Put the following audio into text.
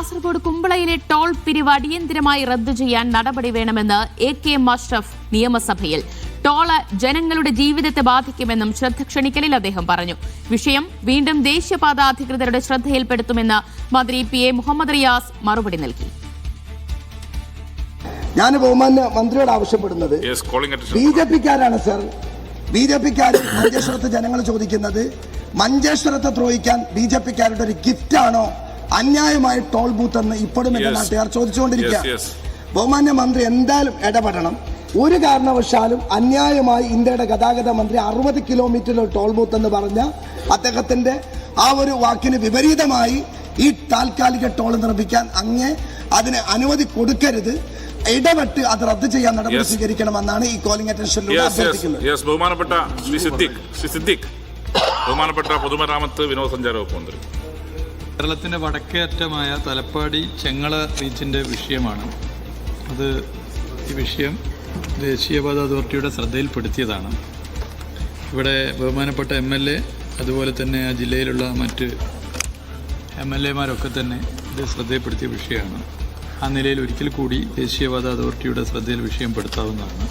Kasaragod കുമ്പളയിലെ toll പിരിവ് അടിയന്തരമായി റദ്ദു ചെയ്യാൻ നടപടി വേണമെന്ന് AK മഷ്റഫ് നിയമസഭയിൽ. ടോള് ജനങ്ങളുടെ ജീവിതത്തെ ബാധിക്കുമെന്നും ശ്രദ്ധ ക്ഷണിക്കലിൽ അദ്ദേഹം പറഞ്ഞു. വിഷയം വീണ്ടും ദേശീയപാത അധികൃതരുടെ ശ്രദ്ധയിൽപ്പെടുത്തുമെന്ന് മന്ത്രി PA മുഹമ്മദ് റിയാസ് മറുപടി നൽകി. ഞാൻ ബഹുമാന്യ മന്ത്രിയോട് ആവശ്യപ്പെടുന്നത്, BJP-ക്കാരാണ് സർ, BJP-ക്കാർ മഞ്ചേശ്വരത്ത് ജനങ്ങൾ ചോദിക്കുന്നത്, മഞ്ചേശ്വരത്തെ ദ്രോഹിക്കാൻ BJP-ക്കാരുടെ ഒരു ഗിഫ്റ്റാണോ അന്യായമായ ടോൾ ബൂത്ത് എന്ന് ഇപ്പോഴും എന്റെ നാട്ടുകാർ ചോദിച്ചുകൊണ്ടിരിക്കുക. ബഹുമാന്യ മന്ത്രി എന്തായാലും ഇടപെടണം. ഒരു കാരണവശാലും അന്യായമായി ഇന്ത്യയുടെ ഗതാഗത മന്ത്രി 60 കിലോമീറ്റർ ടോൾ ബൂത്ത് എന്ന് പറഞ്ഞ അദ്ദേഹത്തിന്റെ ആ ഒരു വാക്കിന് വിപരീതമായി ഈ താൽക്കാലിക ടോൾ നിർമ്മിക്കാൻ അതിന് അനുമതി കൊടുക്കരുത്. ഇടപെട്ട് അത് റദ്ദ് ചെയ്യാൻ നടപടി സ്വീകരിക്കണമെന്നാണ് ഈ കോളിംഗ് അറ്റൻഷനിലൂടെ അഭ്യർത്ഥിക്കുന്നത്. ബഹുമാനപ്പെട്ട പൊതുമരാമത്ത് വിനോദസഞ്ചാര വകുപ്പ് മന്ത്രി. കേരളത്തിന്റെ വടക്കേ അറ്റമായ തലപ്പാടി ചെങ്ങള റീച്ചിന്റെ വിഷയമാണ്. ഈ വിഷയം ദേശീയപാത അതോറിറ്റിയുടെ ശ്രദ്ധയിൽപ്പെടുത്തിയതാണ്. ഇവിടെ ബഹുമാനപ്പെട്ട MLA അതുപോലെ തന്നെ ആ ജില്ലയിലുള്ള മറ്റ് MLA-മാരൊക്കെ തന്നെ ഇത് ശ്രദ്ധയിൽപ്പെടുത്തിയ വിഷയമാണ്. ആ നിലയിൽ ഒരിക്കൽ കൂടി ദേശീയപാത അതോറിറ്റിയുടെ ശ്രദ്ധയിൽ വിഷയം പെടുത്താവുന്നതാണ്.